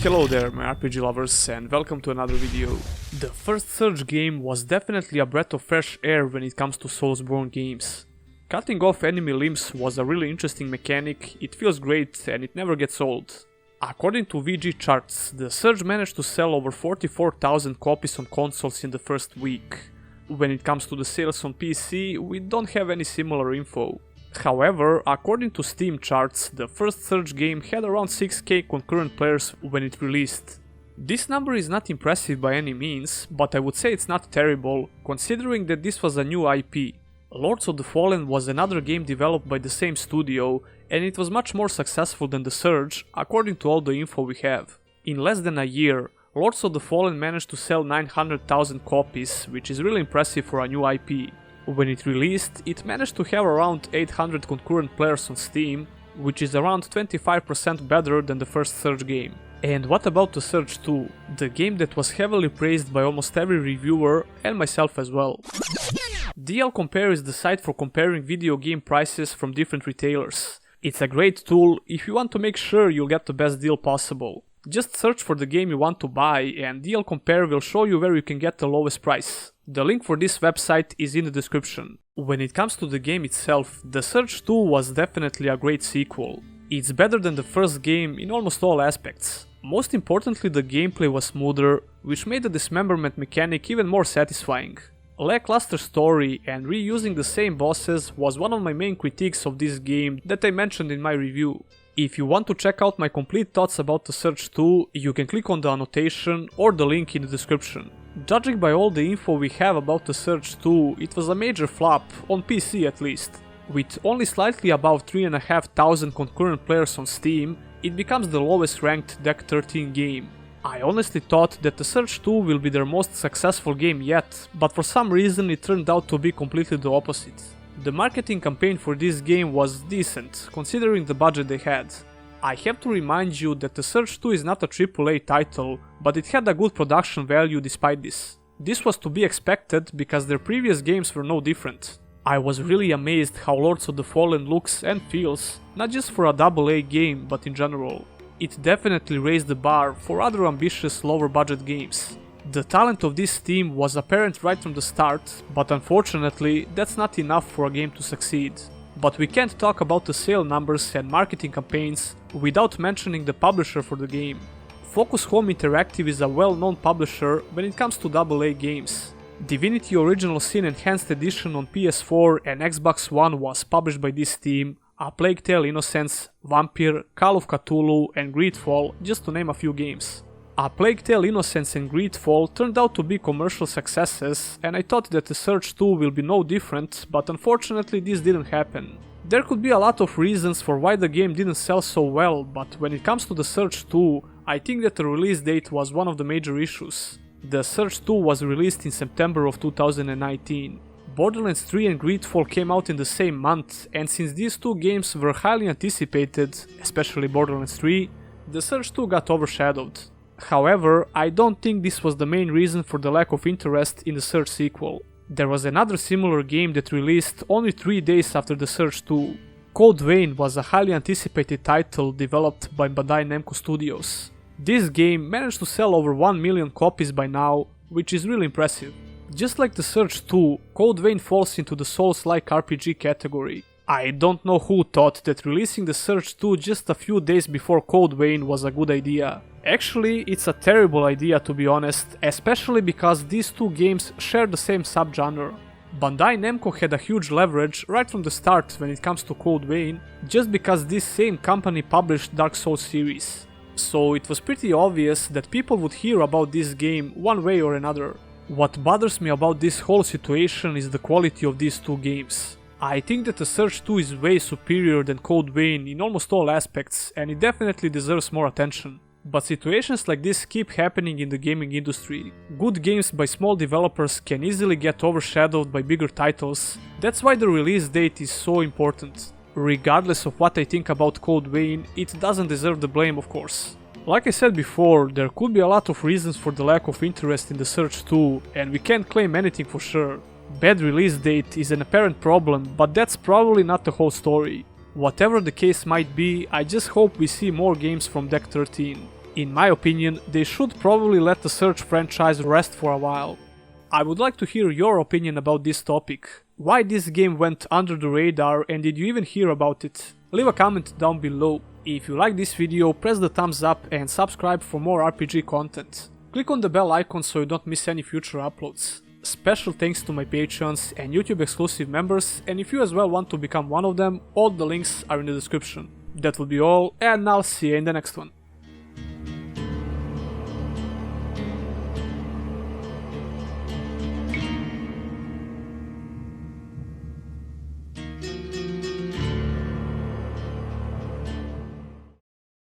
Hello there my RPG lovers and welcome to another video. The first Surge game was definitely a breath of fresh air when it comes to Soulsborne games. Cutting off enemy limbs was a really interesting mechanic, it feels great and it never gets old. According to VG Chartz, the Surge managed to sell over 44,000 copies on consoles in the first week. When it comes to the sales on PC, we don't have any similar info. However, according to Steam charts, the first Surge game had around 6k concurrent players when it released. This number is not impressive by any means, but I would say it's not terrible, considering that this was a new IP. Lords of the Fallen was another game developed by the same studio, and it was much more successful than the Surge, according to all the info we have. In less than a year, Lords of the Fallen managed to sell 900,000 copies, which is really impressive for a new IP. When it released, it managed to have around 800 concurrent players on Steam, which is around 25% better than the first Surge game. And what about the Surge 2, the game that was heavily praised by almost every reviewer and myself as well. DLCompare is the site for comparing video game prices from different retailers. It's a great tool if you want to make sure you'll get the best deal possible. Just search for the game you want to buy and DLCompare will show you where you can get the lowest price. The link for this website is in the description. When it comes to the game itself, the Surge 2 was definitely a great sequel. It's better than the first game in almost all aspects. Most importantly, the gameplay was smoother, which made the dismemberment mechanic even more satisfying. A lackluster story and reusing the same bosses was one of my main critiques of this game that I mentioned in my review. If you want to check out my complete thoughts about the Surge 2, you can click on the annotation or the link in the description. Judging by all the info we have about the Surge 2, it was a major flop, on PC at least. With only slightly above 3,500 concurrent players on Steam, it becomes the lowest ranked Deck 13 game. I honestly thought that the Surge 2 will be their most successful game yet, but for some reason it turned out to be completely the opposite. The marketing campaign for this game was decent, considering the budget they had. I have to remind you that the Surge 2 is not a AAA title, but it had a good production value despite this. This was to be expected because their previous games were no different. I was really amazed how Lords of the Fallen looks and feels, not just for a AA game but in general. It definitely raised the bar for other ambitious lower budget games. The talent of this team was apparent right from the start, but unfortunately that's not enough for a game to succeed. But we can't talk about the sale numbers and marketing campaigns without mentioning the publisher for the game. Focus Home Interactive is a well-known publisher when it comes to AA games. Divinity Original Sin Enhanced Edition on PS4 and Xbox One was published by this team, A Plague Tale Innocence, Vampire, Call of Cthulhu and Greedfall, just to name a few games. A Plague Tale Innocence and Greedfall turned out to be commercial successes, and I thought that the Surge 2 will be no different, but unfortunately this didn't happen. There could be a lot of reasons for why the game didn't sell so well, but when it comes to the Surge 2, I think that the release date was one of the major issues. The Surge 2 was released in September of 2019. Borderlands 3 and Greedfall came out in the same month, and since these two games were highly anticipated, especially Borderlands 3, the Surge 2 got overshadowed. However, I don't think this was the main reason for the lack of interest in the Surge sequel. There was another similar game that released only 3 days after the Surge 2. Code Vein was a highly anticipated title developed by Bandai Namco Studios. This game managed to sell over 1 million copies by now, which is really impressive. Just like the Surge 2, Code Vein falls into the soulslike RPG category. I don't know who thought that releasing the Surge 2 just a few days before Code Vein was a good idea. Actually, it's a terrible idea to be honest, especially because these two games share the same subgenre. Bandai Namco had a huge leverage right from the start when it comes to Code Vein, just because this same company published Dark Souls series. So it was pretty obvious that people would hear about this game one way or another. What bothers me about this whole situation is the quality of these two games. I think that the Surge 2 is way superior than Code Vein in almost all aspects, and it definitely deserves more attention. But situations like this keep happening in the gaming industry. Good games by small developers can easily get overshadowed by bigger titles, that's why the release date is so important. Regardless of what I think about Code Vein, it doesn't deserve the blame of course. Like I said before, there could be a lot of reasons for the lack of interest in the Surge 2, and we can't claim anything for sure. Bad release date is an apparent problem, but that's probably not the whole story. Whatever the case might be, I just hope we see more games from Deck 13. In my opinion, they should probably let the Surge franchise rest for a while. I would like to hear your opinion about this topic. Why this game went under the radar and did you even hear about it? Leave a comment down below. If you like this video, press the thumbs up and subscribe for more RPG content. Click on the bell icon so you don't miss any future uploads. Special thanks to my patrons and YouTube exclusive members, and if you as well want to become one of them, all the links are in the description. That will be all, and I'll see you in the next one.